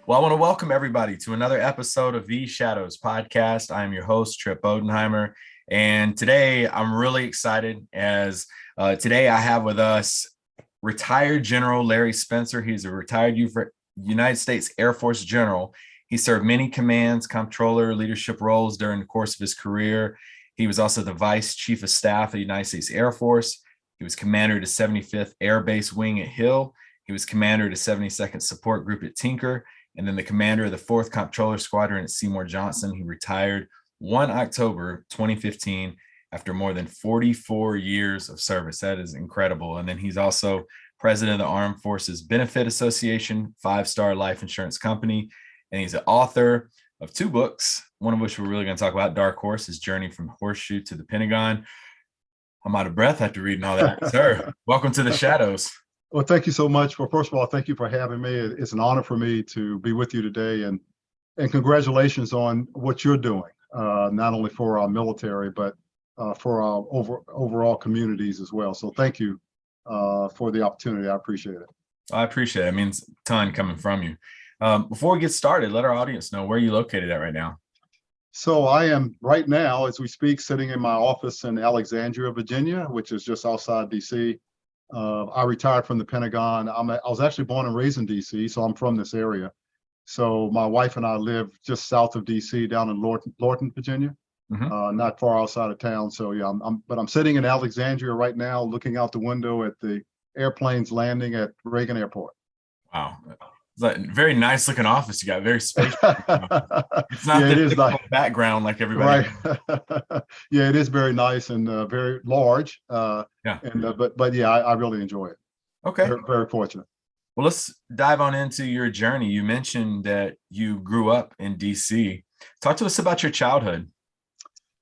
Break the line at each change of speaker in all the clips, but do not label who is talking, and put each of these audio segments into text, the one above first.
Well, I want to welcome everybody to another episode of the Shadows podcast. I am your host, Trip Bodenheimer. And today I'm really excited as today I have with us retired General Larry Spencer. He's a retired United States Air Force general. He served many commands, comptroller, leadership roles during the course of his career. He was also the Vice Chief of Staff of the United States Air Force. He was commander of the 75th Air Base Wing at Hill. He was commander of the 72nd Support Group at Tinker, and then the commander of the 4th Comptroller Squadron at Seymour Johnson. He retired 1 October 2015 after more than 44 years of service. That is incredible. And then he's also president of the Armed Forces Benefit Association, 5-Star Life Insurance Company, and he's an author of 2 books, one of which we're really going to talk about, Dark Horse, His Journey from Horseshoe to the Pentagon. I'm out of breath after reading all that. Sir, welcome to the Shadows.
Well, thank you so much. Well, first of all, thank you for having me. It's an honor for me to be with you today, and congratulations on what you're doing, not only for our military, but for our overall communities as well. So thank you for the opportunity. I appreciate it.
I appreciate it. It means a ton coming from you. Before we get started, let our audience know where you're located at right now.
So I am right now, as we speak, sitting in my office in Alexandria, Virginia, which is just outside DC. I retired from the Pentagon. I was actually born and raised in DC, so I'm from this area. So my wife and I live just south of DC, down in Lorton, Virginia, not far outside of town. So yeah, but I'm sitting in Alexandria right now, looking out the window at the airplanes landing at Reagan Airport.
Wow. It's like a very nice looking office. You got very spacious. It's not
Yeah,
the
it is
typical
nice
background like everybody.
Right. Yeah, it is very nice and very large.
Yeah.
But yeah, I really enjoy it.
Okay.
Very, very fortunate.
Well, let's dive on into your journey. You mentioned that you grew up in DC. Talk to us about your childhood.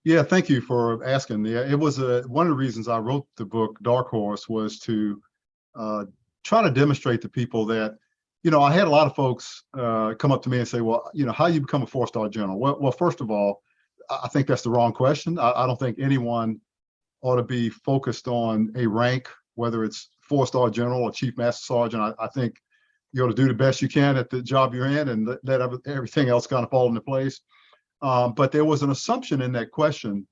Yeah, thank you for asking. Yeah, it was one of the reasons I wrote the book Dark Horse was to try to demonstrate to people that, I had a lot of folks come up to me and say, well, how you become a 4-star general? Well, first of all, I think that's the wrong question. I don't think anyone ought to be focused on a rank, whether it's 4-star general or chief master sergeant. I think you ought to do the best you can at the job you're in and let everything else kind of fall into place. But there was an assumption in that question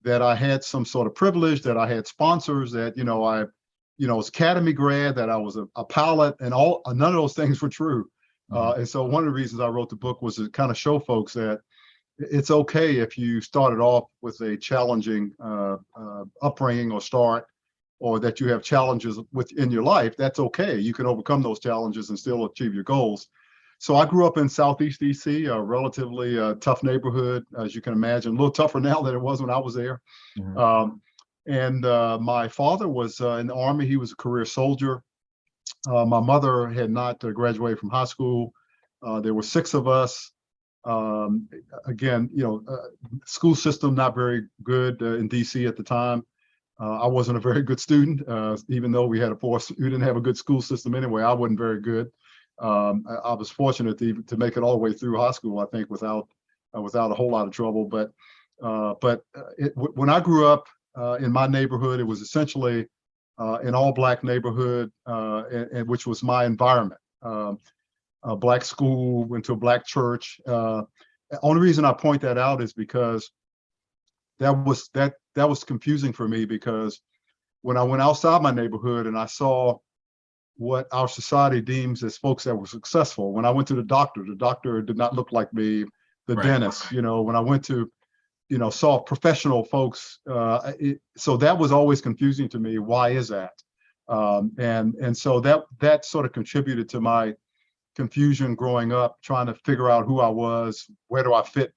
that I had some sort of privilege, that I had sponsors, that, I was Academy grad, that I was a pilot, and none of those things were true. And so one of the reasons I wrote the book was to kind of show folks that it's okay if you started off with a challenging upbringing or start, or that you have challenges within your life. That's okay. You can overcome those challenges and still achieve your goals. So I grew up in Southeast DC, a relatively tough neighborhood, as you can imagine, a little tougher now than it was when I was there. And my father was in the Army. He was a career soldier. My mother had not graduated from high school. There were 6 of us. Again, school system not very good in DC at the time. I wasn't a very good student, even though we didn't have a good school system anyway. I wasn't very good. I was fortunate to make it all the way through high school, I think, without a whole lot of trouble. But when I grew up in my neighborhood, it was essentially an all-Black neighborhood, and which was my environment. A Black school, went to a Black church. Only reason I point that out is because that was confusing for me, because when I went outside my neighborhood and I saw what our society deems as folks that were successful, when I went to the doctor did not look like me. The
Right.
dentist, when I went to, saw professional folks, so that was always confusing to me. Why is that? And so that sort of contributed to my confusion growing up, trying to figure out who I was, where do I fit,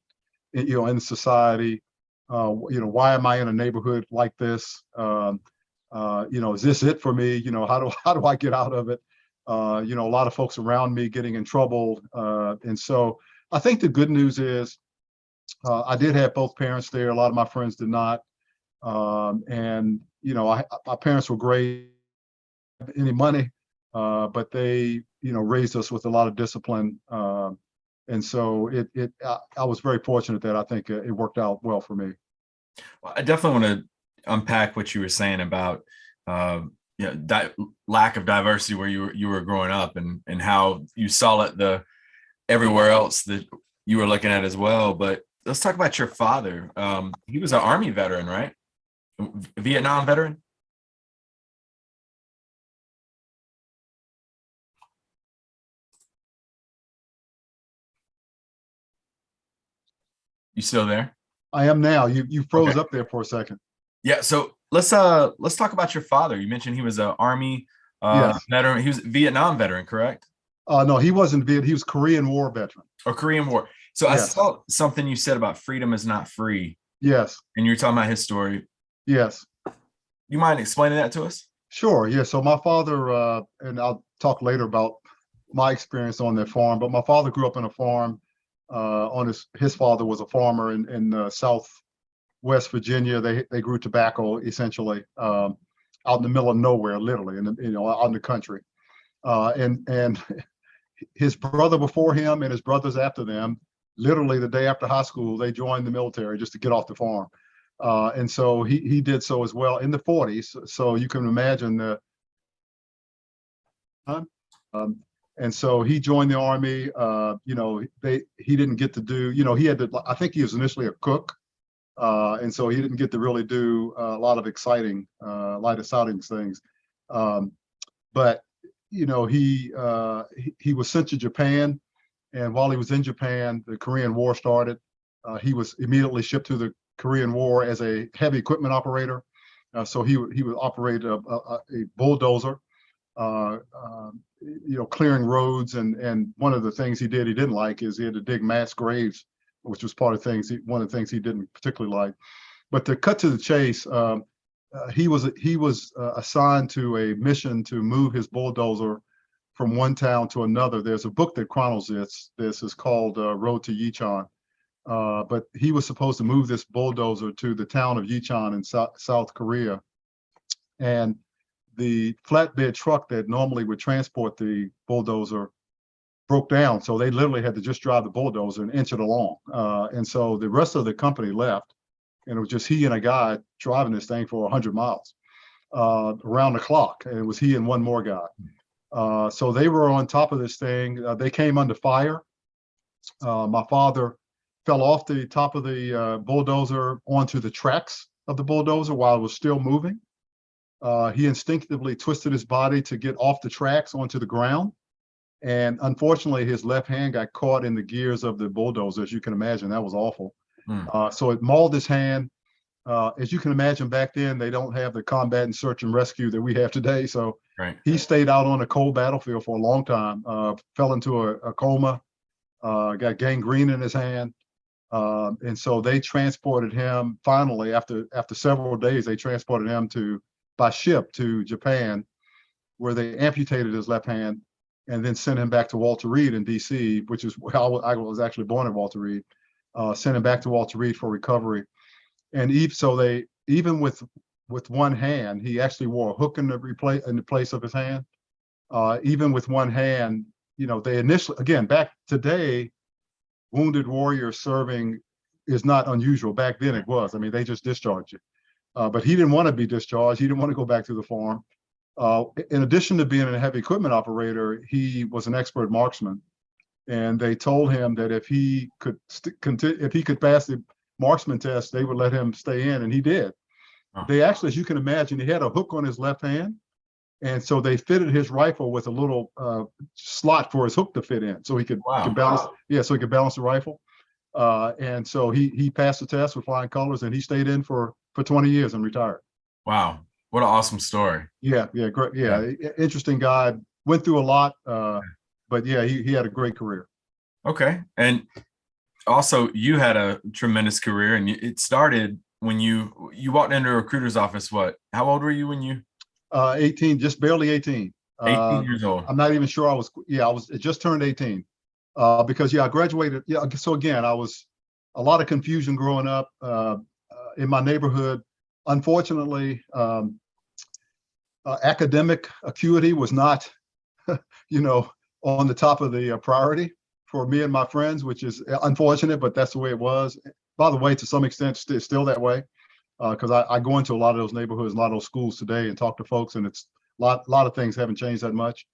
in society. Why am I in a neighborhood like this? Is this it for me? How do I get out of it? A lot of folks around me getting in trouble. And so I think the good news is I did have both parents there. A lot of my friends did not. My parents were great, any money, but they, raised us with a lot of discipline. And so I was very fortunate that I think it worked out well for me.
Well, I definitely want to unpack what you were saying about lack of diversity where you were growing up, and how you saw it, the everywhere else that you were looking at as well. But let's talk about your father. He was an Army veteran, right? Vietnam veteran. You still there?
I am now. You froze
Okay.
up there for a second.
Yeah. So let's talk about your father. You mentioned he was an Army
Yes.
veteran. He was a Vietnam veteran, correct?
No, he wasn't Viet. He was Korean War veteran.
Or Korean War. So I
Yes.
saw something you said about freedom is not free,
Yes.
and you're talking about his story.
Yes.
You mind explaining that to us?
Sure. Yeah. So my father, and I'll talk later about my experience on that farm, but my father grew up in a farm. On his father was a farmer in Southwest Virginia. They grew tobacco essentially out in the middle of nowhere, literally, out in the country. And his brother before him and his brothers after them, literally the day after high school, they joined the military just to get off the farm. And so he did so as well in the 40s. So you can imagine the um, and so he joined the army. He didn't get to do, he had to, I think he was initially a cook. And so he didn't get to really do a lot of exciting things. But he was sent to Japan, and while he was in Japan, the Korean War started. He was immediately shipped to the Korean War as a heavy equipment operator. So he would operate a bulldozer, clearing roads. And one of the things he didn't like is he had to dig mass graves, which was one of the things he didn't particularly like. But to cut to the chase, he was assigned to a mission to move his bulldozer from one town to another. There's a book that chronicles this. This is called Road to Yichon. But he was supposed to move this bulldozer to the town of Yichon in South Korea. And the flatbed truck that normally would transport the bulldozer broke down. So they literally had to just drive the bulldozer and inch it along. And so the rest of the company left. And it was just he and a guy driving this thing for 100 miles around the clock. And it was he and one more guy. So they were on top of this thing. They came under fire. My father fell off the top of the bulldozer onto the tracks of the bulldozer while it was still moving. He instinctively twisted his body to get off the tracks onto the ground. And unfortunately, his left hand got caught in the gears of the bulldozer. As you can imagine, that was awful. So it mauled his hand. As you can imagine, back then, they don't have the combat and search and rescue that we have today. So he stayed out on a cold battlefield for a long time, fell into a coma, got gangrene in his hand. And so they transported him finally, after several days, they transported him by ship to Japan, where they amputated his left hand and then sent him back to Walter Reed in DC, which is where I was actually born at Walter Reed. Sent him back to Walter Reed for recovery. And even with one hand, he actually wore a hook in the place of his hand. Even with one hand, they initially, again, back today, wounded warriors serving is not unusual. Back then it was. I mean, they just discharged you. But he didn't want to be discharged. He didn't want to go back to the farm. In addition to being a heavy equipment operator, he was an expert marksman. And they told him that if he could pass the marksman test, they would let him stay in, and he did. They actually, as you can imagine, he had a hook on his left hand, and so they fitted his rifle with a little slot for his hook to fit in, so he could balance. Yeah, so he could balance the rifle. And so he passed the test with flying colors, and he stayed in for 20 years and retired.
Wow, what an awesome story.
Yeah, great. Yeah, interesting guy. Went through a lot. But yeah, he had a great career.
Okay. And also you had a tremendous career, and it started when you walked into a recruiter's office. How old were you when you?
18, just barely 18.
18 years old.
I'm not even sure I just turned 18. Because I graduated. Yeah. So again, I was a lot of confusion growing up in my neighborhood. Unfortunately, academic acuity was not, on the top of the priority for me and my friends, which is unfortunate, but that's the way it was. By the way, to some extent, it's still that way, because I go into a lot of those neighborhoods, a lot of those schools today and talk to folks, and it's a lot of things haven't changed that much.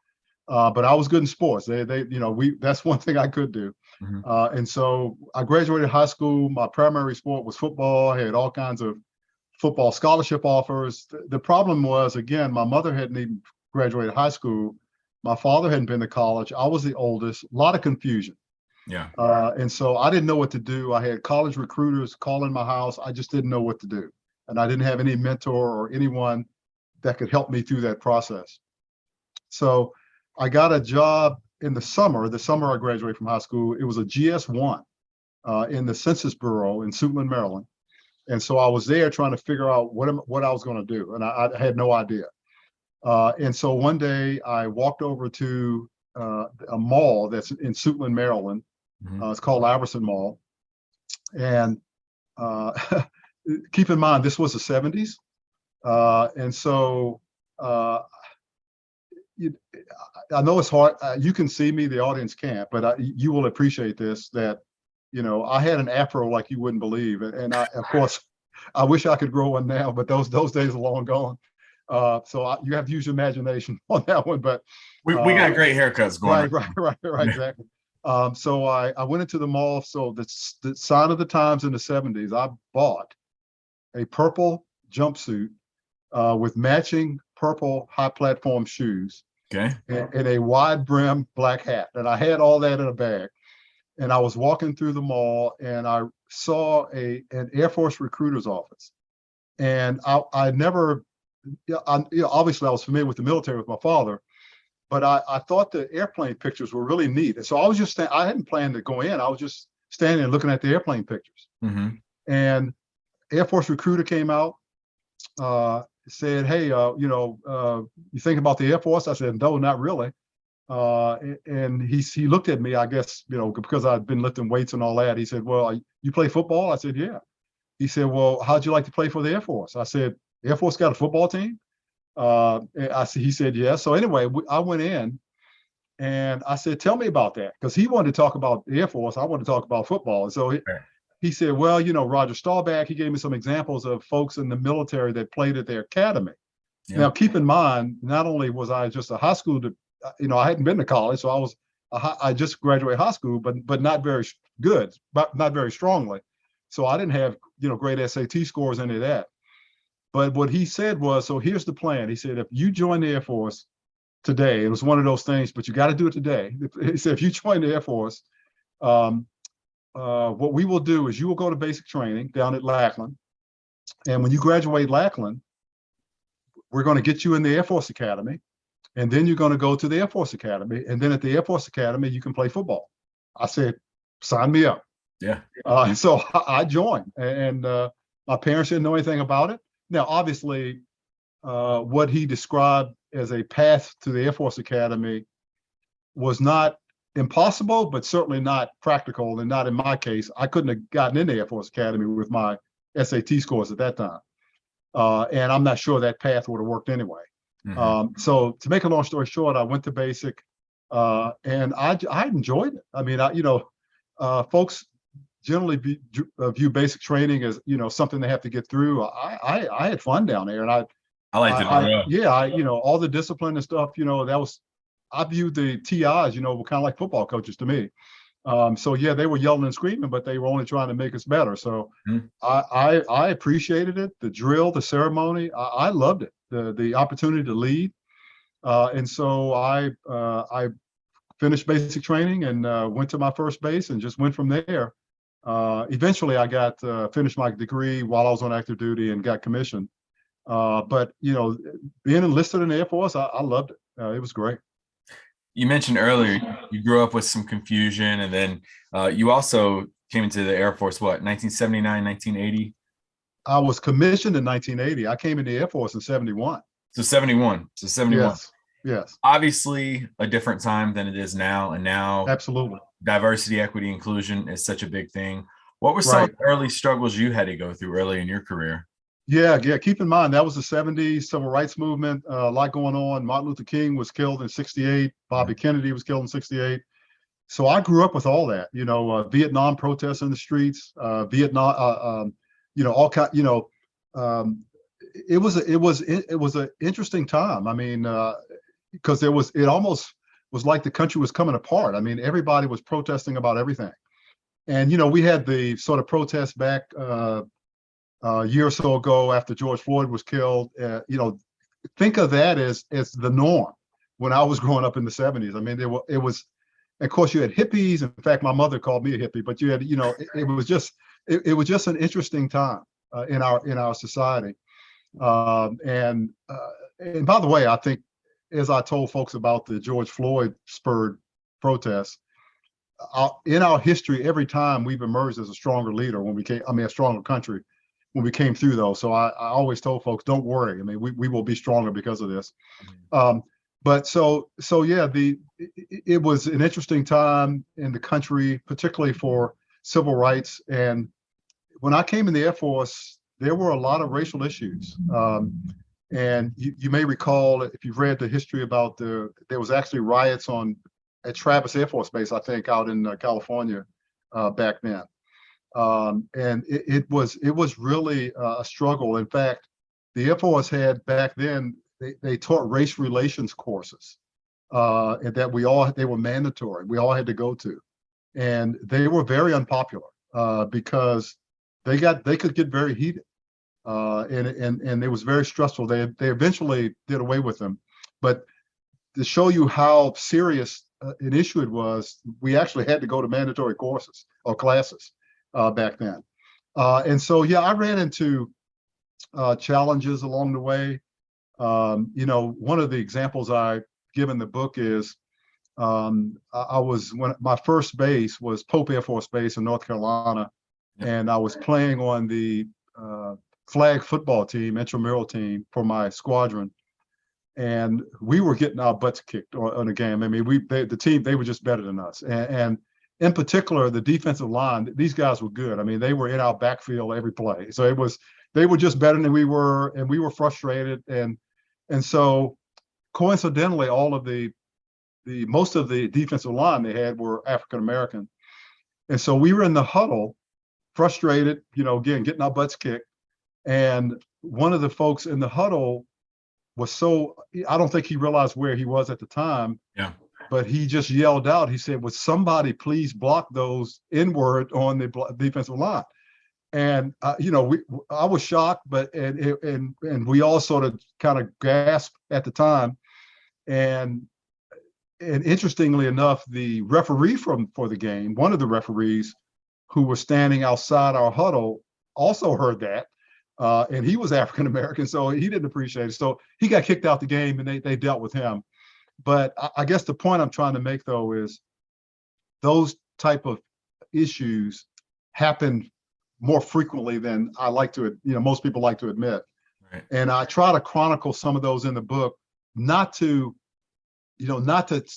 but I was good in sports. That's one thing I could do.
Mhm.
And so I graduated high school. My primary sport was football. I had all kinds of football scholarship offers. The problem was, again, my mother hadn't even graduated high school. My father hadn't been to college. I was the oldest, a lot of confusion.
Yeah.
And so I didn't know what to do. I had college recruiters calling my house. I just didn't know what to do. And I didn't have any mentor or anyone that could help me through that process. So I got a job in the summer I graduated from high school. It was a GS1 in the Census Bureau in Suitland, Maryland. And so I was there trying to figure out what I was going to do. And I had no idea. And so one day I walked over to a mall that's in Suitland, Maryland. It's called Iverson Mall. And keep in mind, this was the 70s. And so I know it's hard. You can see me, the audience can't, but you will appreciate this, that, I had an afro like you wouldn't believe. And of course, I wish I could grow one now, but those days are long gone. So you have to use your imagination on that one. But
we got great haircuts going.
Right, exactly. So I went into the mall. So the sign of the times in the 70s, I bought a purple jumpsuit with matching purple high platform shoes.
Okay.
And a wide brim black hat. And I had all that in a bag. And I was walking through the mall and I saw an Air Force recruiter's office. And I never, obviously I was familiar with the military with my father, but I thought the airplane pictures were really neat. And so I was just, I hadn't planned to go in. I was just standing and looking at the airplane pictures.
Mm-hmm.
And Air Force recruiter came out, said, hey, you think about the Air Force? I said, no, not really. And he looked at me, I guess, because I'd been lifting weights and all that. He said, well, you play football? I said, yeah. He said, well, how'd you like to play for the Air Force? I said, Air Force got a football team? He said, yeah. So anyway, I went in and I said, tell me about that. Because he wanted to talk about the Air Force. I wanted to talk about football. And so he said, well, Roger Staubach, he gave me some examples of folks in the military that played at their academy. Yeah. Now, keep in mind, not only was I just a high school, I hadn't been to college, so I just graduated high school, but not very good, but not very strongly. So I didn't have, great SAT scores, any of that. But what he said was, so here's the plan. He said, if you join the Air Force today, it was one of those things, but you got to do it today. He said, if you join the Air Force, what we will do is you will go to basic training down at Lackland. And when you graduate Lackland, we're going to get you in the Air Force Academy. And then you're going to go to the Air Force Academy. And then at the Air Force Academy, you can play football. I said, sign me up.
Yeah.
So I joined. And my parents didn't know anything about it. Now, obviously, what he described as a path to the Air Force Academy was not impossible, but certainly not practical. And not in my case. I couldn't have gotten in the Air Force Academy with my SAT scores at that time. And I'm not sure that path would have worked anyway. Mm-hmm. So to make a long story short, I went to basic and I enjoyed it. I mean, folks generally view basic training as, something they have to get through. I had fun down there, and I liked it. All the discipline and stuff, I viewed the TIs, were kind of like football coaches to me. So yeah, they were yelling and screaming, but they were only trying to make us better. So I appreciated it, the drill, the ceremony. I loved it, the opportunity to lead. And so I finished basic training and went to my first base and just went from there. Eventually I got finished my degree while I was on active duty and got commissioned. But being enlisted in the Air Force, I loved it. It was great.
You mentioned earlier you grew up with some confusion, and then you also came into the Air Force, 1979, 1980?
I was commissioned in 1980. I came in the Air Force in 71.
So 71.
Yes.
Obviously a different time than it is now. And now
absolutely
diversity, equity, inclusion is such a big thing. What were some of the early struggles you had to go through early in your career?
Yeah. Keep in mind, that was the 70s, civil rights movement, a lot going on. Martin Luther King was killed in 68. Bobby Kennedy was killed in 68. So I grew up with all that, Vietnam protests in the streets, Vietnam, all kind, it was an interesting time. I mean, because it almost was like the country was coming apart. I mean, everybody was protesting about everything. And, we had the sort of protest back a year or so ago after George Floyd was killed. Think of that as the norm when I was growing up in the 70s. I mean, it was, of course, you had hippies. In fact, my mother called me a hippie, but you had, it was just an interesting time in our society. And by the way, I think, as I told folks about the George Floyd spurred protests, in our history, every time we've emerged as a stronger leader a stronger country when we came through those. So I always told folks, don't worry. I mean, we will be stronger because of this. But so yeah, it was an interesting time in the country, particularly for civil rights. And when I came in the Air Force, there were a lot of racial issues. And you may recall, if you've read the history about there was actually riots at Travis Air Force Base, I think, out in California back then. And it was really a struggle. In fact, the Air Force had back then, they taught race relations courses and that they were mandatory. We all had to go to, and they were very unpopular because they could get very heated, and it was very stressful. They eventually did away with them, but to show you how serious an issue it was, we actually had to go to mandatory courses or classes back then. And so, yeah, I ran into challenges along the way. One of the examples I give in the book is when my first base was Pope Air Force Base in North Carolina, and I was playing on the flag football team, intramural team for my squadron, and we were getting our butts kicked on a game. I mean, the team, they were just better than us, and in particular, the defensive line, these guys were good. I mean, they were in our backfield every play, so they were just better than we were, and we were frustrated. And so coincidentally, most of the defensive line they had were African American. And so we were in the huddle, frustrated, again, getting our butts kicked. And one of the folks in the huddle I don't think he realized where he was at the time.
Yeah.
But he just yelled out, he said, would somebody please block those N-word on the defensive line? And I was shocked, but and we all sort of kind of gasped at the time. And interestingly enough, the referee for the game, one of the referees who was standing outside our huddle, also heard that, and he was African American, so he didn't appreciate it. So he got kicked out the game, and they dealt with him. But I guess the point I'm trying to make, though, is those type of issues happen more frequently than most people like to admit. Right. And I try to chronicle some of those in the book, not to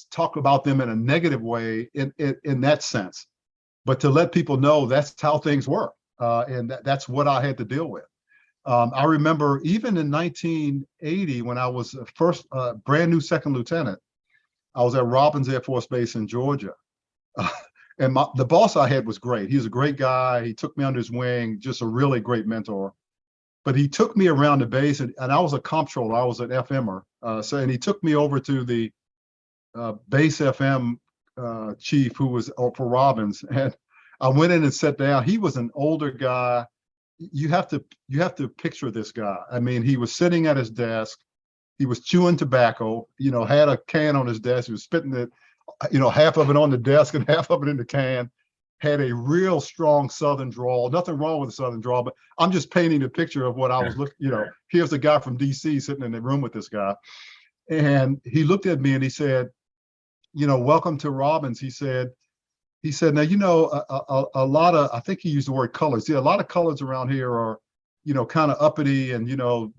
talk about them in a negative way in that sense, but to let people know that's how things work. And that's what I had to deal with. I remember even in 1980, when I was first brand new second lieutenant, I was at Robins Air Force Base in Georgia. And the boss I had was great. He was a great guy. He took me under his wing, just a really great mentor. But he took me around the base, and I was a comptroller. I was an FMer. And he took me over to the base FM chief who was for Robins. And I went in and sat down. He was an older guy. You have to picture this guy. I mean, he was sitting at his desk. He was chewing tobacco, had a can on his desk. He was spitting it, half of it on the desk and half of it in the can. Had a real strong Southern drawl. Nothing wrong with the Southern drawl, but I'm just painting a picture of what I was looking, here's the guy from DC sitting in the room with this guy. And he looked at me and he said, welcome to Robins. He said, now, a lot of, I think he used the word colors. See, a lot of colors around here are, kind of uppity and,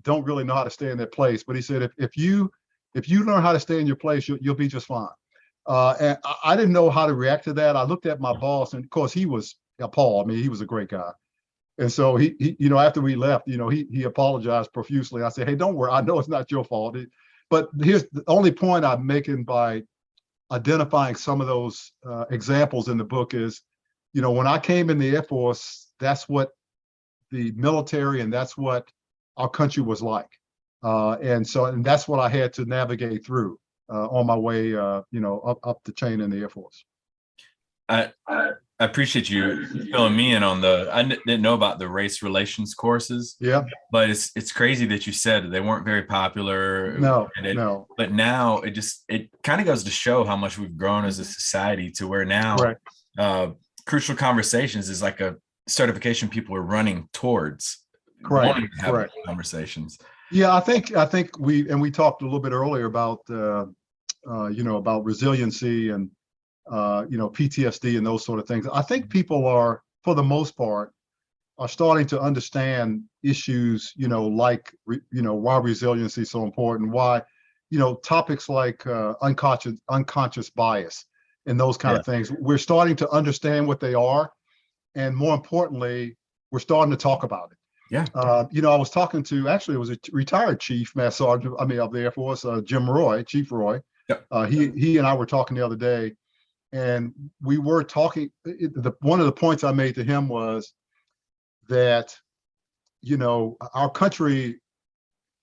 don't really know how to stay in their place. But he said, if you learn how to stay in your place, you'll be just fine. And I didn't know how to react to that. I looked at my boss, and of course he was appalled. I mean, he was a great guy. And so he after we left, he apologized profusely. I said, hey, don't worry. I know it's not your fault. But here's the only point I'm making by identifying some of those examples in the book is, when I came in the Air Force, that's what the military and that's what our country was like. And that's what I had to navigate through. on my way, up the chain in the Air Force.
I appreciate you filling me in on didn't know about the race relations courses.
Yeah.
But it's crazy that you said they weren't very popular.
No,
and
no.
But now it kind of goes to show how much we've grown as a society to where now
Correct.
crucial conversations is like a certification people are running towards
Correct.
wanting to have
Correct.
conversations.
Yeah, I think we talked a little bit earlier about about resiliency and PTSD and those sort of things. I think people are, for the most part, are starting to understand issues, like why resiliency is so important, why topics like unconscious bias and those kind of things. We're starting to understand what they are, and more importantly, we're starting to talk about it.
Yeah.
I was talking to, actually, it was a retired Chief Master Sergeant, of the Air Force, Chief Roy.
Yep.
He and I were talking the other day, and we were talking. One of the points I made to him was that, our country,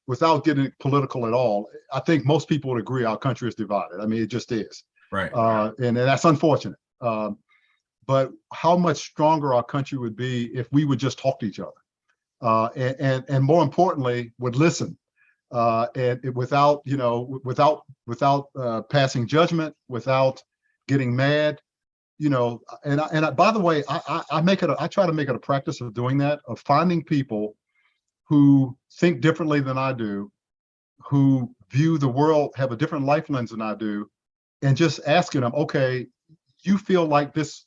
without getting political at all, I think most people would agree our country is divided. I mean, it just is.
Right.
And that's unfortunate. But how much stronger our country would be if we would just talk to each other. And more importantly, would listen, and without passing judgment, without getting mad, And by the way, I try to make it a practice of doing that, of finding people who think differently than I do, who view the world, have a different life lens than I do, and just asking them, okay, you feel like this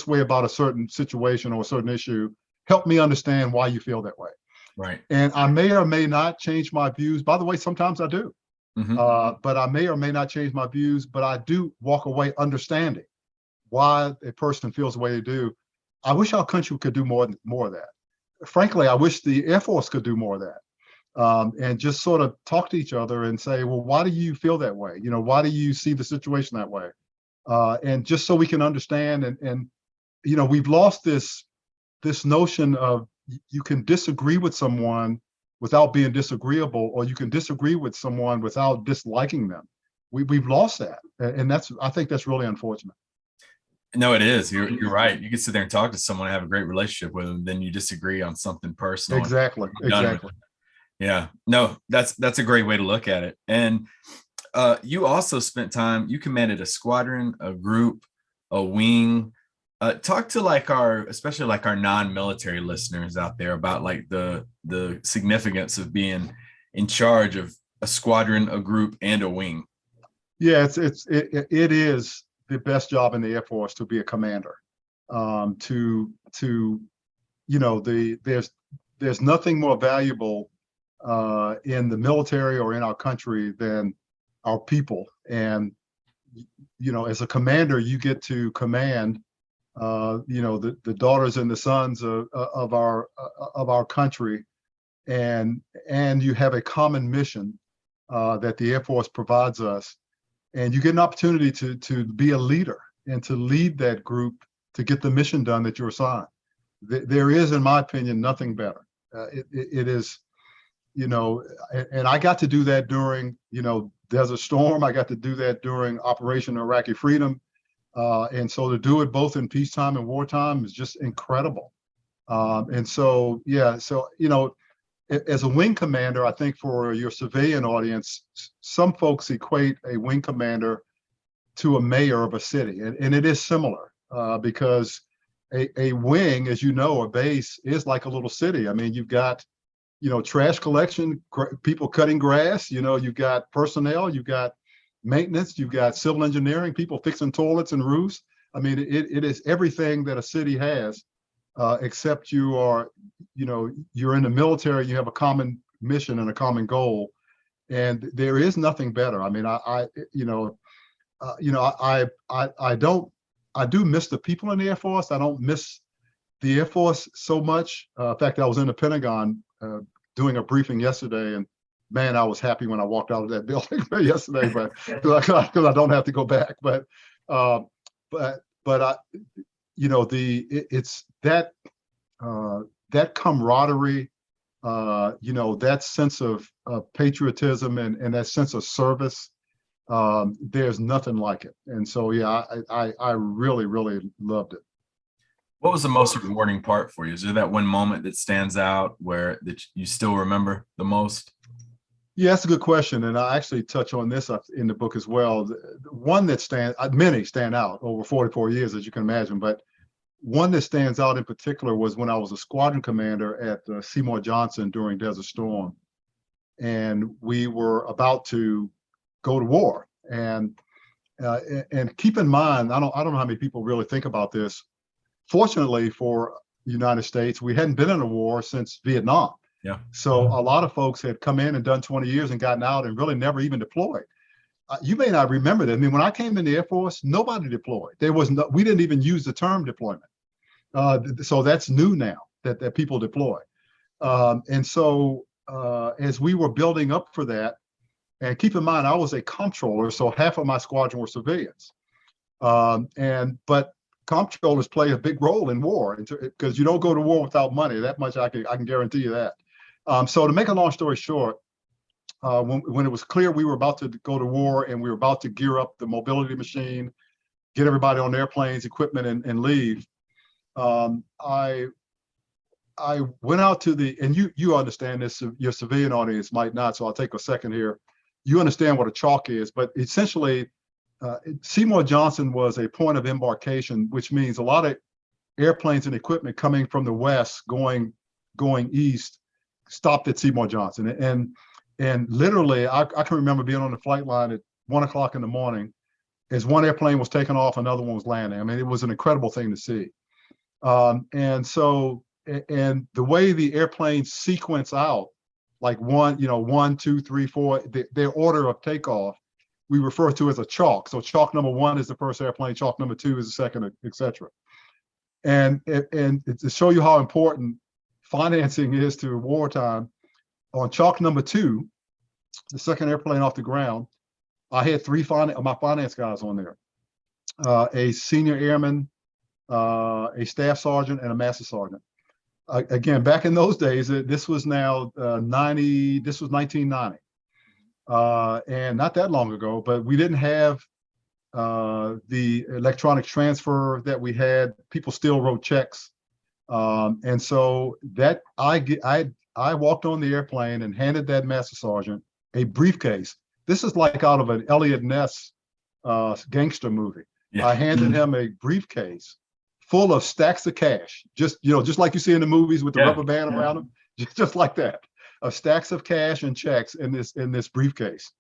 way about a certain situation or a certain issue. Help me understand why you feel that way.
Right.
And I may or may not change my views. By the way, sometimes I do.
Mm-hmm.
But I may or may not change my views, but I do walk away understanding why a person feels the way they do. I wish our country could do more of that. Frankly, I wish the Air Force could do more of that, and just sort of talk to each other and say, well, why do you feel that way? Why do you see the situation that way? And just so we can understand, and we've lost this notion of you can disagree with someone without being disagreeable, or you can disagree with someone without disliking them. We've lost that, and I think that's really unfortunate.
No, it is. You're right. You can sit there and talk to someone and have a great relationship with them, then you disagree on something personal.
Exactly.
Yeah. No, that's a great way to look at it. And you also spent time, you commanded a squadron, a group, a wing. Talk to especially like our non-military listeners out there about like the significance of being in charge of a squadron, a group, and a wing.
Yeah, it is the best job in the Air Force to be a commander. There's nothing more valuable in the military or in our country than our people. And as a commander, you get to command the daughters and the sons of our country, and you have a common mission that the Air Force provides us. And you get an opportunity to be a leader and to lead that group to get the mission done that you're assigned. There is, in my opinion, nothing better. It is, and I got to do that during, Desert Storm. I got to do that during Operation Iraqi Freedom. And so to do it both in peacetime and wartime is just incredible. And so, as a wing commander, I think for your civilian audience, some folks equate a wing commander to a mayor of a city. And it is similar because a wing, as you know, a base is like a little city. I mean, you've got, trash collection, people cutting grass, you've got personnel, you've got maintenance, you've got civil engineering, people fixing toilets and roofs. I mean, it is everything that a city has. Except you are, you're in the military, you have a common mission and a common goal, and there is nothing better. I mean, I do miss the people in the Air Force. I don't miss the Air Force so much. In fact, I was in the Pentagon doing a briefing yesterday, and man, I was happy when I walked out of that building yesterday, but because I don't have to go back. But it's that camaraderie, that sense of patriotism and that sense of service there's nothing like it. And so, yeah, I really, really loved it.
What was the most rewarding part for you? Is there that one moment that stands out where that you still remember the most?
Yeah, that's a good question. And I actually touch on this in the book as well. The one that many stand out over 44 years, as you can imagine, but one that stands out in particular was when I was a squadron commander at Seymour Johnson during Desert Storm. And we were about to go to war. And keep in mind, I don't know how many people really think about this. Fortunately for the United States, we hadn't been in a war since Vietnam.
Yeah.
So a lot of folks had come in and done 20 years and gotten out and really never even deployed. You may not remember that. I mean, when I came in the Air Force, nobody deployed. We didn't even use the term deployment. So that's new now that people deploy. And so as we were building up for that, and keep in mind, I was a comptroller, so half of my squadron were civilians. But comptrollers play a big role in war because you don't go to war without money. That much I can guarantee you that. So to make a long story short, when it was clear we were about to go to war and we were about to gear up the mobility machine, get everybody on airplanes, equipment, and leave, I went out to and you understand this, your civilian audience might not, so I'll take a second here. You understand what a chalk is, but essentially, Seymour Johnson was a point of embarkation, which means a lot of airplanes and equipment coming from the west going east stopped at Seymour Johnson. And literally, I can remember being on the flight line at 1 o'clock in the morning as one airplane was taking off, another one was landing. I mean, it was an incredible thing to see. And the way the airplanes sequence out, like 1, 2, 3, 4, their order of takeoff, we refer to as a chalk. So chalk number 1 is the first airplane, chalk number 2 is the second, et cetera. And to show you how important financing is to wartime, on chalk number 2, the second airplane off the ground, I had 3 my finance guys on there, a senior airman, a staff sergeant, and a master sergeant. Again, back in those days, this was now 90. This was 1990, and not that long ago. But we didn't have the electronic transfer that we had. People still wrote checks, and so that I walked on the airplane and handed that master sergeant a briefcase. This is like out of an Elliot Ness gangster movie. Yeah. I handed him a briefcase full of stacks of cash, just like you see in the movies with the rubber band around them, just like that, of stacks of cash and checks in this briefcase.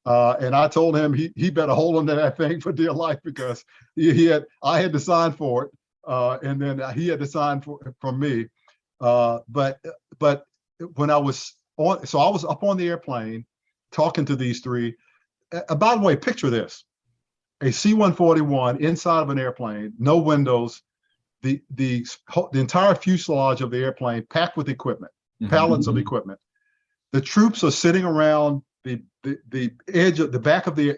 And I told him he better hold on to that thing for dear life, because I had to sign for it, and then he had to sign from me. But when I was up on the airplane talking to these 3. By the way, picture this: a C-141 inside of an airplane, no windows. The entire fuselage of the airplane packed with equipment, pallets of equipment. The troops are sitting around the edge of the back of the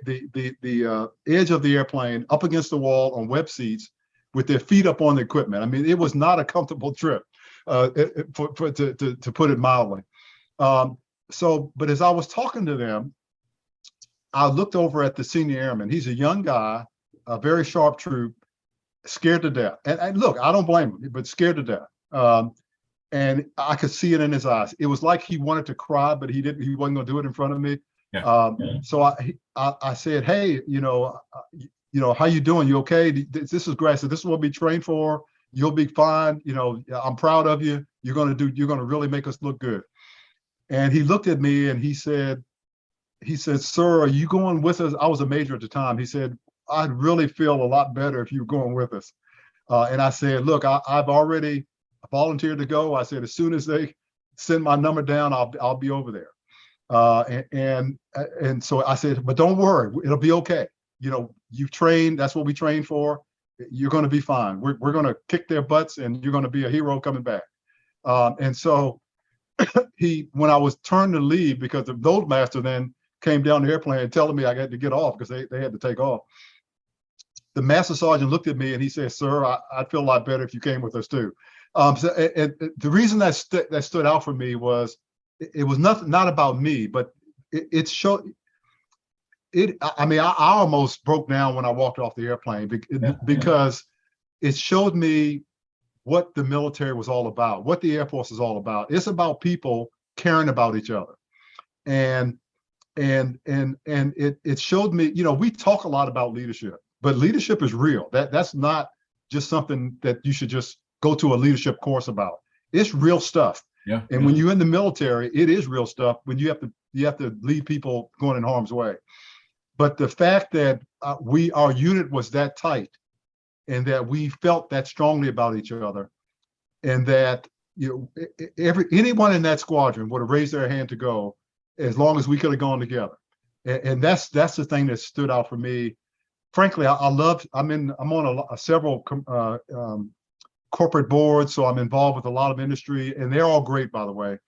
edge of the airplane, up against the wall on web seats, with their feet up on the equipment. I mean, it was not a comfortable trip, to put it mildly. But as I was talking to them, I looked over at the senior airman. He's a young guy, a very sharp troop, scared to death. And look, I don't blame him, but scared to death. And I could see it in his eyes. It was like he wanted to cry, but he wasn't going to do it in front of me. So I said, hey, how you doing? You okay? This is great. I said, this is what we trained for. You'll be fine. I'm proud of you. You're going to really make us look good. And he looked at me and he said, sir, are you going with us? I was a major at the time. He said, I'd really feel a lot better if you were going with us. And I said, look, I've already volunteered to go. I said, as soon as they send my number down, I'll be over there. And so I said, but don't worry, it'll be okay. You've trained. That's what we trained for. You're going to be fine. We're going to kick their butts, and you're going to be a hero coming back. And so when I was turned to leave, because the loadmaster then came down the airplane telling me I had to get off because they had to take off. The master sergeant looked at me and he said, sir, I'd feel a lot better if you came with us too. And the reason that stood out for me was it was not about me, but it I mean, I almost broke down when I walked off the airplane because it showed me what the military was all about, what the Air Force is all about. It's about people caring about each other. And it showed me, we talk a lot about leadership, but leadership is real. That's not just something that you should just go to a leadership course about. It's real stuff.
Yeah.
And when you're in the military, it is real stuff when you have to lead people going in harm's way. But the fact that our unit was that tight, and that we felt that strongly about each other, and that anyone in that squadron would have raised their hand to go as long as we could have gone together. And that's the thing that stood out for me. Frankly, I'm on several corporate boards, so I'm involved with a lot of industry, and they're all great, by the way.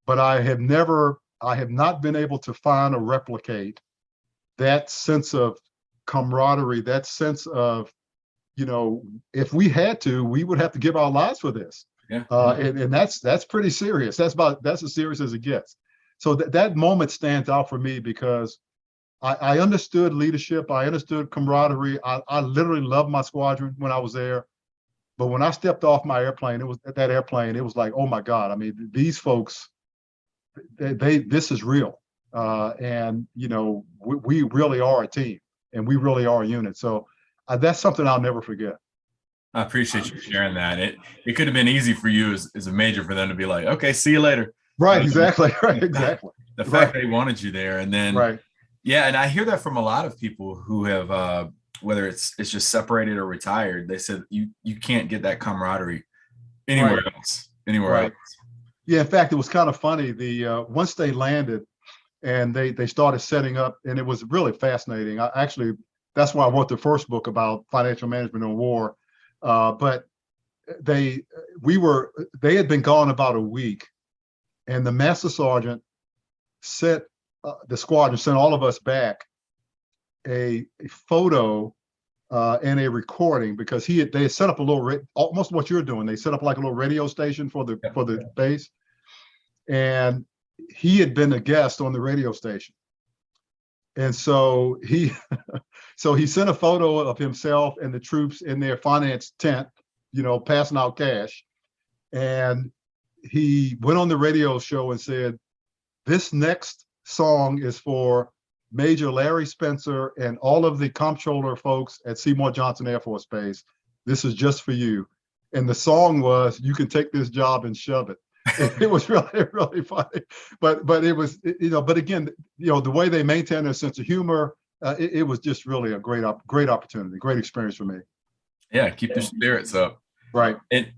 But I have not been able to find or replicate that sense of camaraderie, that sense of, if we had to, we would have to give our lives for this.
Yeah.
And that's pretty serious. That's as serious as it gets. So that moment stands out for me because I understood leadership. I understood camaraderie. I literally loved my squadron when I was there. But when I stepped off my airplane, it was like, oh my God. I mean, these folks, this is real. And we really are a team, and we really are a unit. So that's something I'll never forget.
I appreciate you sharing that. It could have been easy for you as a major for them to be like, okay, see you later.
Right, exactly. Right, exactly.
The fact they wanted you there, and then
right.
Yeah, and I hear that from a lot of people who have whether it's just separated or retired. They said you can't get that camaraderie anywhere else. Anywhere else.
Yeah, in fact, it was kind of funny. Once they landed and they started setting up, and it was really fascinating. That's why I wrote the first book about financial management in war. But they had been gone about a week, and the master sergeant sent the squadron, sent all of us back a photo and a recording, because they had set up a little almost what you're doing. They set up like a little radio station for the base, and he had been a guest on the radio station. And so he sent a photo of himself and the troops in their finance tent, passing out cash. And he went on the radio show and said, "This next song is for Major Larry Spencer and all of the comptroller folks at Seymour Johnson Air Force Base. This is just for you." And the song was, "You Can Take This Job and Shove It." It was really, really funny, but it was, but again, the way they maintain their sense of humor, it was just really a great opportunity, great experience for me.
Yeah, keep your spirits up.
Right.
And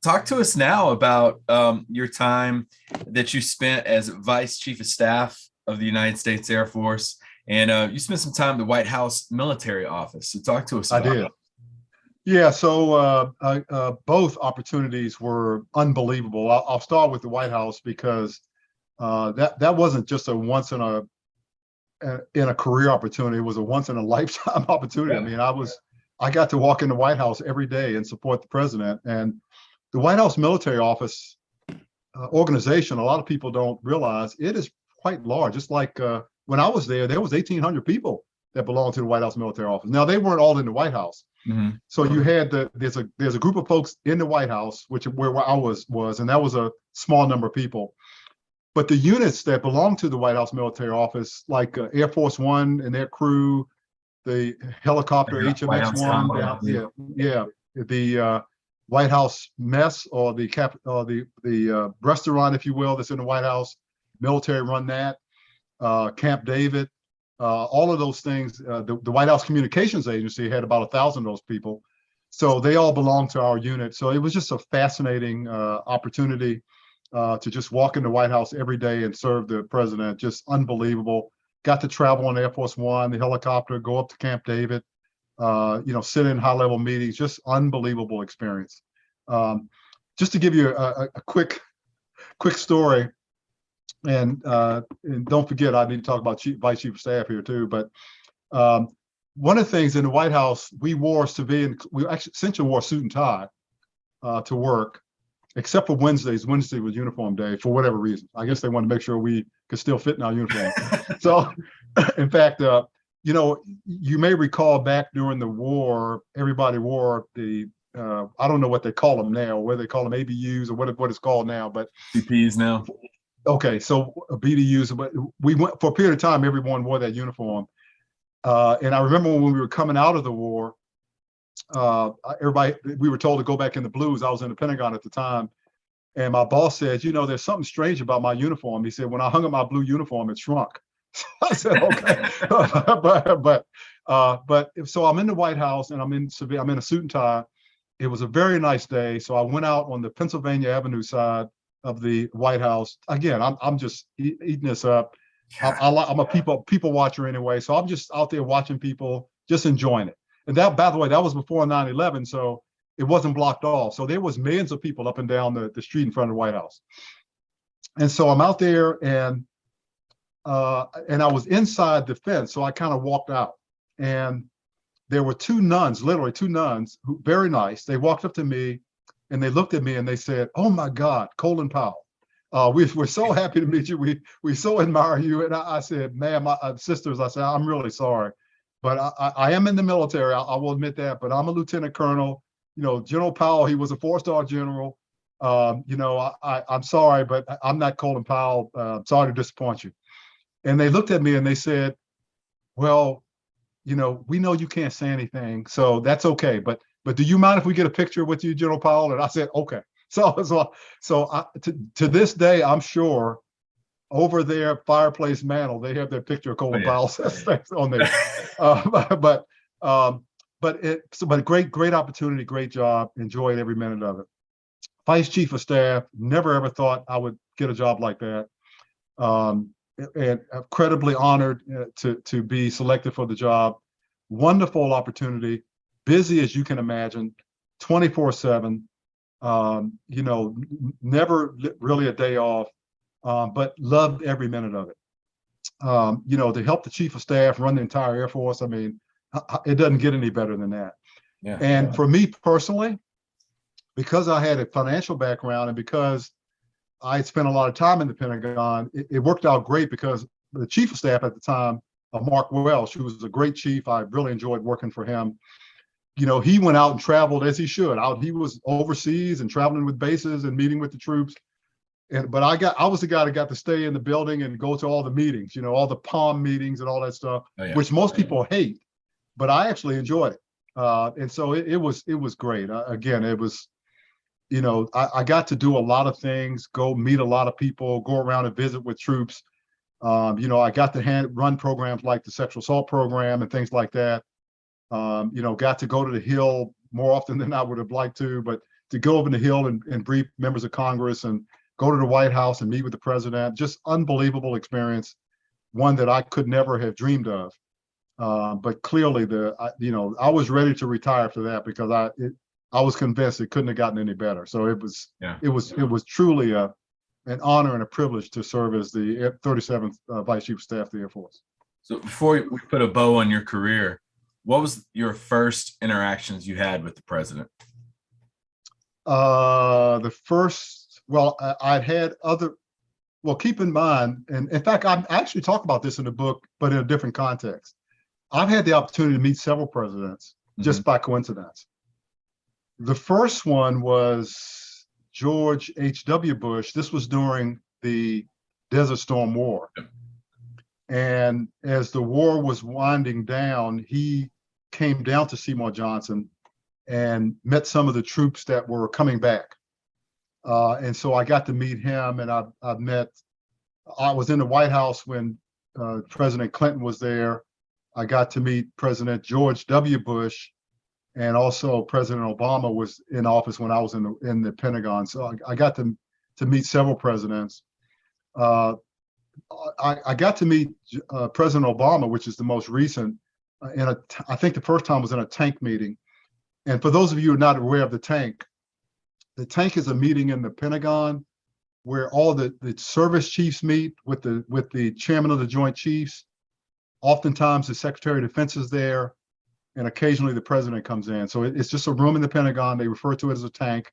talk to us now about your time that you spent as Vice Chief of Staff of the United States Air Force, and you spent some time at the White House Military Office. So talk to us about
that. Yeah, so both opportunities were unbelievable. I'll start with the White House because that wasn't just a once in a career opportunity. It was a once in a lifetime opportunity. Yeah. I mean, I got to walk in the White House every day and support the president. And the White House Military Office organization, a lot of people don't realize it is quite large. It's like when I was there was 1,800 people that belonged to the White House Military Office. Now, they weren't all in the White House. Mm-hmm. So you had there's a group of folks in the White House, where I was, and that was a small number of people. But the units that belonged to the White House Military Office, like Air Force One and their crew, the helicopter HMX-1, the White House Mess, or the restaurant, if you will, that's in the White House, military run that, Camp David. All of those things, the White House Communications Agency had about 1,000 of those people. So they all belong to our unit. So it was just a fascinating opportunity to just walk in the White House every day and serve the president. Just unbelievable. Got to travel on Air Force One, the helicopter, go up to Camp David, sit in high-level meetings. Just unbelievable experience. Just to give you a quick story. And don't forget, I need to talk about Vice Chief of Staff here too. But one of the things in the White House, we actually essentially wore suit and tie to work, except for Wednesdays. Wednesday was uniform day for whatever reason. I guess they wanted to make sure we could still fit in our uniform. In fact, you may recall back during the war, everybody wore the I don't know what they call them now, whether they call them ABUs or what it's called now, but
CPs now.
okay, so BDUs. But we went for a period of time. Everyone wore that uniform, and I remember when we were coming out of the war, everybody we were told to go back in the blues. I was in the Pentagon at the time, and my boss said, "There's something strange about my uniform." He said, "When I hung up my blue uniform, it shrunk." I said, "Okay," but so I'm in the White House and I'm in a suit and tie. It was a very nice day, so I went out on the Pennsylvania Avenue side of the White House. Again, I'm just eating this up. I'm a people watcher anyway, so I'm just out there watching people, just enjoying it. And that, by the way, that was before 9/11, so it wasn't blocked off. So there was millions of people up and down the street in front of the White House. And so I'm out there, and I was inside the fence, so I kind of walked out, and there were two nuns, literally two nuns, who very nice. They walked up to me, and they looked at me, and they said, "Oh my God, Colin Powell, we're so happy to meet you. We so admire you." And I said, "Ma'am, sisters," I said, "I'm really sorry, but I am in the military. I will admit that, but I'm a lieutenant colonel. General Powell, he was a 4-star general. I'm sorry, but I'm not Colin Powell. Sorry to disappoint you." And they looked at me and they said, "Well, we know you can't say anything, so that's okay. But do you mind if we get a picture with you, General Powell?" And I said, "Okay." So to this day, I'm sure over their fireplace mantle they have their picture of Colin Powell on there. But great opportunity, great job. Enjoyed every minute of it. Vice Chief of Staff. Never ever thought I would get a job like that. And incredibly honored to be selected for the job. Wonderful opportunity, busy as you can imagine, 24/7. Never really a day off, but loved every minute of it. To help the Chief of Staff run the entire Air Force, I mean, it doesn't get any better than that.
Yeah.
And for me personally, because I had a financial background and because I had spent a lot of time in the Pentagon, it worked out great because the Chief of Staff at the time, Mark Welsh, who was a great chief, I really enjoyed working for him. He went out and traveled as he should. He was overseas and traveling with bases and meeting with the troops. But I was the guy that got to stay in the building and go to all the meetings, all the POM meetings and all that stuff, which most people hate, but I actually enjoyed it. And so it was great. Again, it was. I got to do a lot of things, go meet a lot of people, go around and visit with troops. I got to run programs like the sexual assault program and things like that. Got to go to the Hill more often than I would have liked to, but to go over the Hill and brief members of Congress and go to the White House and meet with the president, just unbelievable experience, one that I could never have dreamed of. But clearly, I was ready to retire after that because I was convinced it couldn't have gotten any better. So it was truly an honor and a privilege to serve as the 37th Vice Chief of Staff of the Air Force.
So before we put a bow on your career, what was your first interactions you had with the president?
I'd had other. Well, keep in mind, and in fact, I actually talk about this in the book, but in a different context. I've had the opportunity to meet several presidents just by coincidence. The first one was George H.W. Bush. This was during the Desert Storm War. And as the war was winding down, he came down to Seymour Johnson and met some of the troops that were coming back. And so I got to meet him, and I was in the White House when President Clinton was there. I got to meet President George W. Bush, and also President Obama was in office when I was in the Pentagon. So I got to meet several presidents. I got to meet President Obama, which is the most recent. I think the first time was in a tank meeting. And for those of you who are not aware of the tank is a meeting in the Pentagon where all the service chiefs meet with the chairman of the Joint Chiefs. Oftentimes the Secretary of Defense is there, and occasionally the president comes in. So it's just a room in the Pentagon. They refer to it as a tank.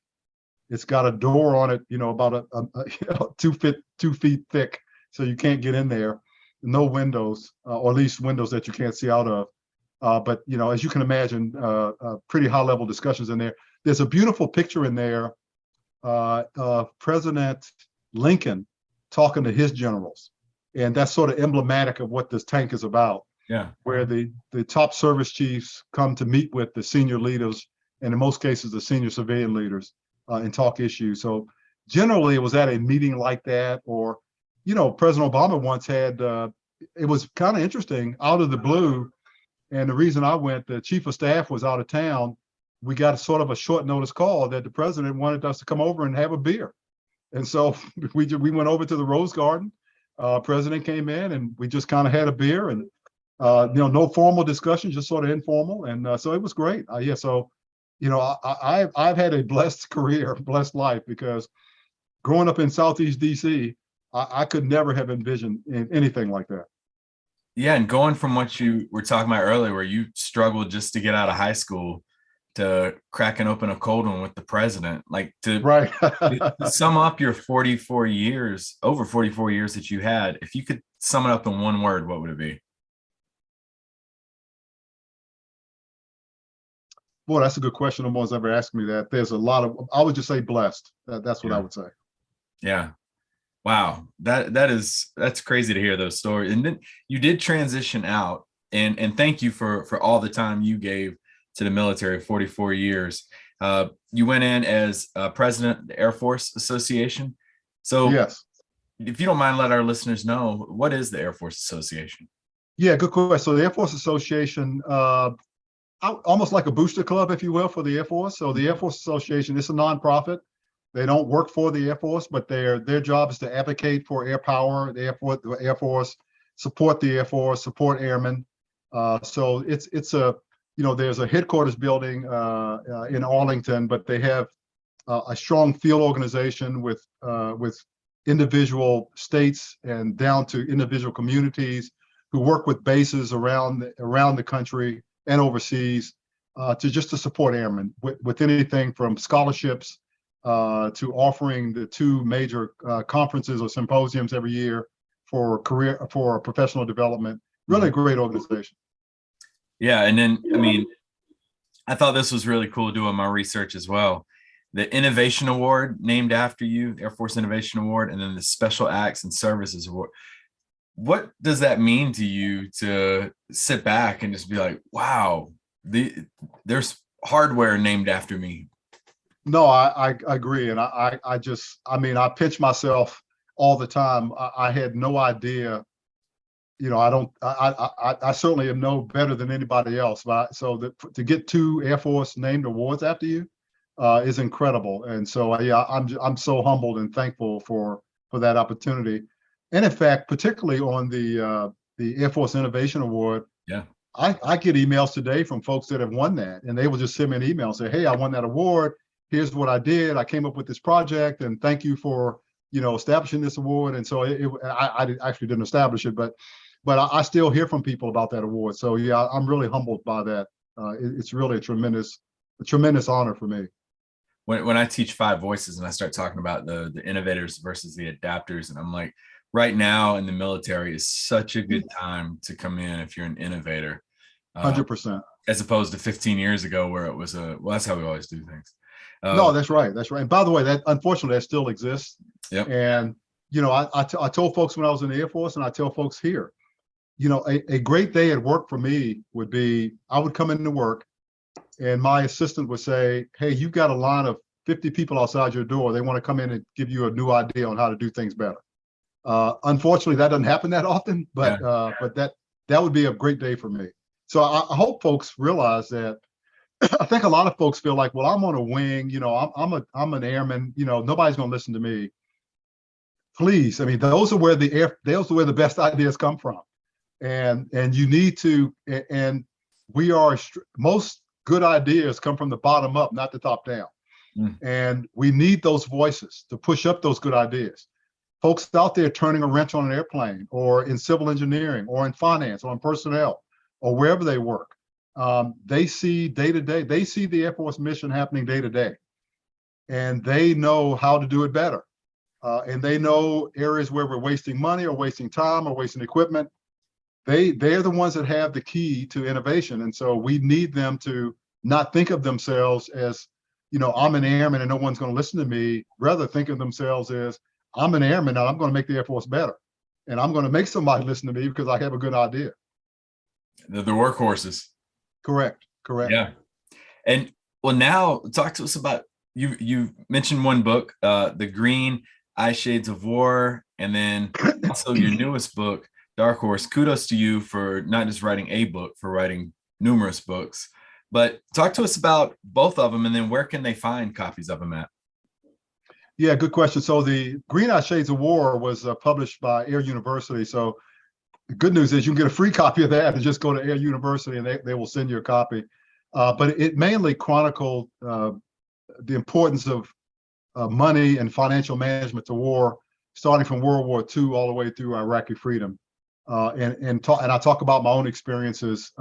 It's got a door on it, about a 2 feet thick, so you can't get in there. no windows, or at least windows that you can't see out of. But as you can imagine, pretty high level discussions in there. There's a beautiful picture in there of President Lincoln talking to his generals, and that's sort of emblematic of what this tank is about.
Yeah.
Where the top service chiefs come to meet with the senior leaders, and in most cases the senior civilian leaders, and talk issues. So generally it was at a meeting like that, or President Obama once had, it was kind of interesting, out of the blue. And the reason I went, the chief of staff was out of town. We got sort of a short notice call that the president wanted us to come over and have a beer. And so we went over to the Rose Garden. President came in and we just kind of had a beer, and no formal discussion, just sort of informal. And so it was great. Yeah. So, I've had a blessed career, blessed life, because growing up in Southeast DC, I could never have envisioned anything like that.
Yeah, and going from what you were talking about earlier, where you struggled just to get out of high school, to cracking open a cold one with the president, like
Right.
to sum up your 44 years, over 44 years that you had, if you could sum it up in one word, what would it be?
Boy, that's a good question. No one's ever asked me that. There's a lot of, I would just say blessed. That's what I would say.
Yeah. Wow. That's crazy to hear those stories. And then you did transition out, and thank you for all the time you gave to the military, 44 years. You went in as president of the Air Force Association. So
yes,
if you don't mind, let our listeners know, what is the Air Force Association?
Yeah, good question. So the Air Force Association, almost like a booster club, if you will, for the Air Force. So the Air Force Association is a nonprofit. They don't work for the Air Force, but their job is to advocate for air power, the Air Force, support the Air Force, support airmen. So it's a, there's a headquarters building in Arlington, but they have a strong field organization with individual states and down to individual communities who work with bases around the country and overseas, to support airmen with anything from scholarships to offering the two major conferences or symposiums every year for professional development. Really a great organization.
Yeah, and then I thought this was really cool doing my research as well. The Innovation Award named after you, Air Force Innovation Award, and then the Special Acts and Services Award. What does that mean to you to sit back and just be like, wow, there's hardware named after me?
No, I agree. And I pinch myself all the time. I had no idea, I certainly am no better than anybody else. But to get two Air Force named awards after you is incredible. And so, yeah, I'm so humbled and thankful for that opportunity. And in fact, particularly on the Air Force Innovation Award,
yeah,
I get emails today from folks that have won that, and they will just send me an email and say, hey, I won that award. Here's what I did. I came up with this project, and thank you for, establishing this award. And so I actually didn't establish it, but I still hear from people about that award. So yeah, I'm really humbled by that. It's really a tremendous honor for me.
When I teach 5 voices and I start talking about the innovators versus the adapters, and I'm like, right now in the military is such a good time to come in if you're an innovator.
100%.
As opposed to 15 years ago where it was that's how we always do things.
No, that's right. That's right. And by the way, that unfortunately that still exists.
Yep.
And, I told folks when I was in the Air Force, and I tell folks here, a great day at work for me would be, I would come into work and my assistant would say, hey, you've got a line of 50 people outside your door. They want to come in and give you a new idea on how to do things better. Unfortunately, that doesn't happen that often, but that would be a great day for me. So I hope folks realize that. I think a lot of folks feel like, well, I'm on a wing, I'm an airman, nobody's going to listen to me. Please, those are where the best ideas come from, and you need to. And most good ideas come from the bottom up, not the top down. And we need those voices to push up those good ideas. Folks out there turning a wrench on an airplane, or in civil engineering, or in finance, or in personnel, or wherever they work. They see day to day, they see the Air Force mission happening day to day, and they know how to do it better. and they know areas where we're wasting money or wasting time or wasting equipment. They're the ones that have the key to innovation. And so we need them to not think of themselves as, I'm an airman and no one's going to listen to me. Rather think of themselves as, I'm an airman and I'm going to make the Air Force better. And I'm going to make somebody listen to me because I have a good idea.
The workhorses.
Correct.
Yeah. And well, now talk to us about, you mentioned one book, The Green Eye Shades of War, and then also your newest book, Dark Horse. Kudos to you for not just writing a book, for writing numerous books. But talk to us about both of them, and then where can they find copies of them at?
Yeah, good question. So the Green Eye Shades of War was published by Air University. So the good news is you can get a free copy of that and just go to Air University and they will send you a copy. But it mainly chronicled the importance of money and financial management to war, starting from World War II all the way through Iraqi freedom. And I talk about my own experiences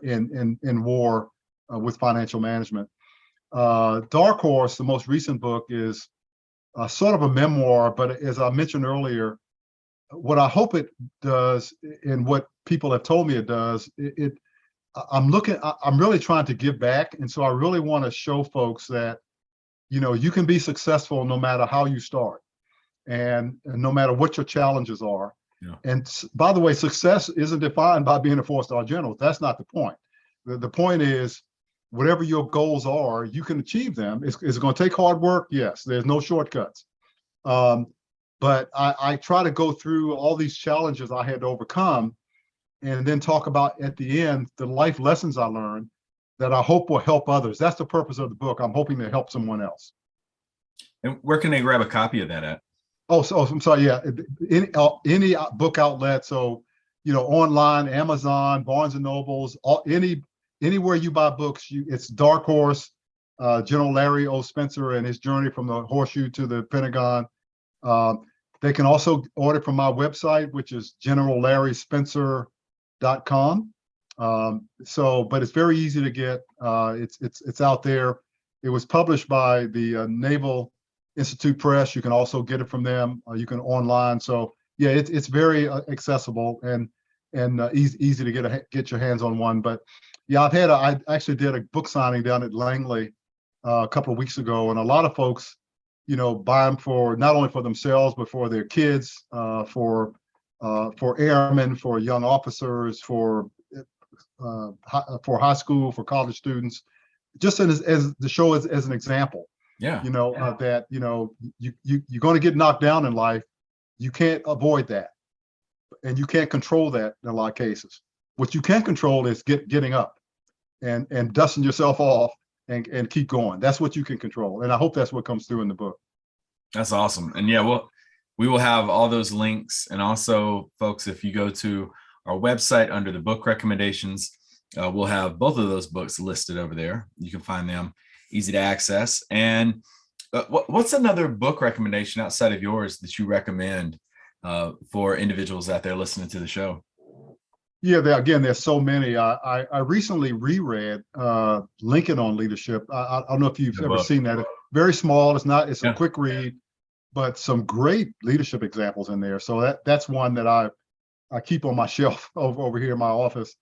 in war with financial management. Dark Horse, the most recent book, is sort of a memoir, but as I mentioned earlier, what I hope it does, and what people have told me it does, I'm really trying to give back. And so I really want to show folks that, you can be successful no matter how you start and no matter what your challenges are. Yeah. And by the way, success isn't defined by being a 4-star general. That's not the point. The point is, whatever your goals are, you can achieve them. Is it going to take hard work? Yes, there's no shortcuts. But I try to go through all these challenges I had to overcome and then talk about at the end the life lessons I learned that I hope will help others. That's the purpose of the book. I'm hoping to help someone else.
And where can they grab a copy of that at?
Oh, I'm sorry. Yeah, any book outlet. So, online, Amazon, Barnes and Nobles, anywhere you buy books, it's Dark Horse, General Larry O. Spencer and his journey from the horseshoe to the Pentagon. They can also order from my website, which is generallarryspencer.com. But it's very easy to get. It's out there. It was published by the Naval Institute Press. You can also get it from them. You can online. So yeah, it's very accessible and easy to get your hands on one. But yeah, I actually did a book signing down at Langley a couple of weeks ago, and a lot of folks, buy them for not only for themselves but for their kids, for airmen, for young officers, for high school, for college students, just as the show as an example.
Yeah.
That you're going to get knocked down in life. You can't avoid that, and you can't control that in a lot of cases. What you can control is getting up and dusting yourself off and keep going. That's what you can control, and I hope that's what comes through in the book.
That's awesome. And yeah, we will have all those links, and also, folks, if you go to our website under the book recommendations, we'll have both of those books listed over there. You can find them easy to access. And what's another book recommendation outside of yours that you recommend for individuals out there listening to the show?
Yeah, there's so many. I recently reread Lincoln on Leadership. I don't know if you've ever seen that. Very small. It's a quick read, but some great leadership examples in there. So that's one that I keep on my shelf over here in my office.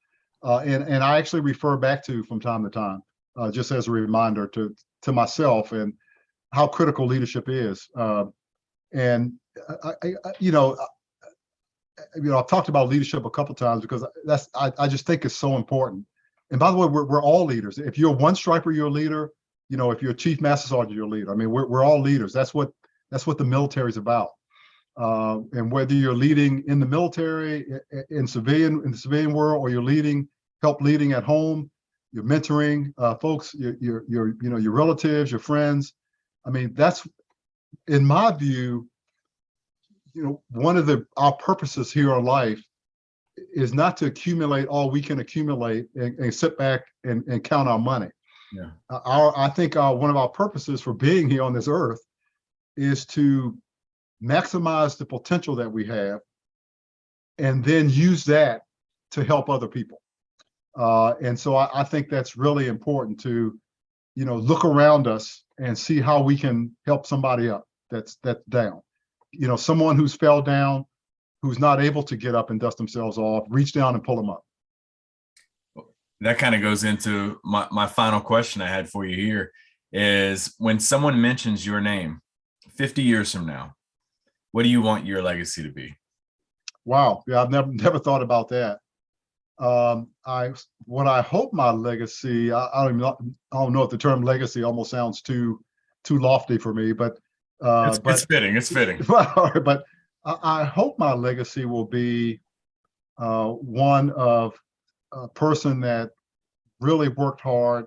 And I actually refer back to from time to time, just as a reminder to myself and how critical leadership is. I've talked about leadership a couple of times because I just think it's so important. And by the way, we're all leaders. If you're one striper, you're a leader. If you're a chief master sergeant, you're a leader. I mean, we're all leaders. That's what the military is about. And whether you're leading in the military, in the civilian world, or you're help leading at home, you're mentoring folks, your relatives, your friends. I mean, that's, in my view, one of our purposes here in life is not to accumulate all we can accumulate and sit back and count our money.
Yeah.
I think one of our purposes for being here on this earth is to maximize the potential that we have and then use that to help other people. And so I think that's really important to, look around us and see how we can help somebody up that's down. someone who's fell down, who's not able to get up and dust themselves off, reach down and pull them up.
That kind of goes into my final question I had for you here is, when someone mentions your name 50 years from now, what do you want your legacy to be?
Wow. Yeah, I've never thought about that. What I hope my legacy, I don't know if the term legacy almost sounds too lofty for me, but
it's fitting. It's fitting.
But I hope my legacy will be one of a person that really worked hard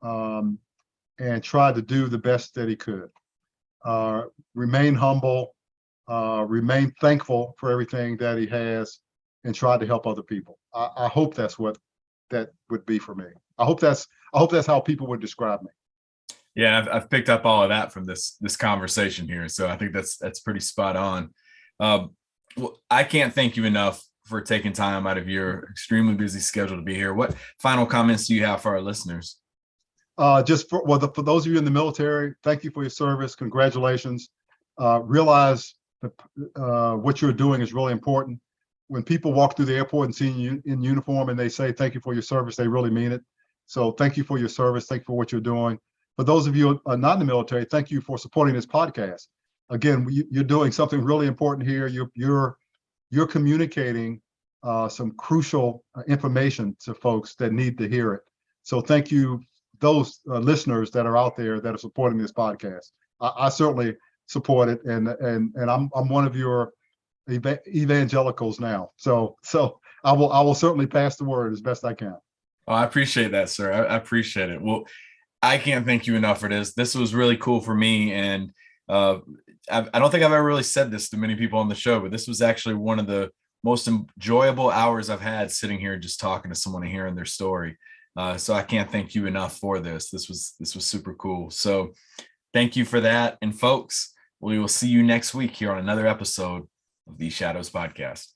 and tried to do the best that he could. Remain humble, remain thankful for everything that he has, and try to help other people. I hope that's what that would be for me. I hope that's how people would describe me.
Yeah, I've picked up all of that from this conversation here, so I think that's pretty spot on. Well, I can't thank you enough for taking time out of your extremely busy schedule to be here. What final comments do you have for our listeners?
Just for those of you in the military, thank you for your service. Congratulations. Realize that what you're doing is really important. When people walk through the airport and see you in uniform and they say thank you for your service, they really mean it. So thank you for your service. Thank you for what you're doing. For those of you who are not in the military, thank you for supporting this podcast. Again, you're doing something really important here. You're communicating some crucial information to folks that need to hear it. So thank you, those listeners that are out there that are supporting this podcast. I certainly support it, and I'm one of your evangelicals now. So I will certainly pass the word as best I can.
Oh, I appreciate that, sir. I appreciate it. Well, I can't thank you enough for this. This was really cool for me, and I don't think I've ever really said this to many people on the show, but this was actually one of the most enjoyable hours I've had sitting here just talking to someone and hearing their story. So I can't thank you enough for this. This was super cool. So thank you for that. And folks, we will see you next week here on another episode of the Shadows Podcast.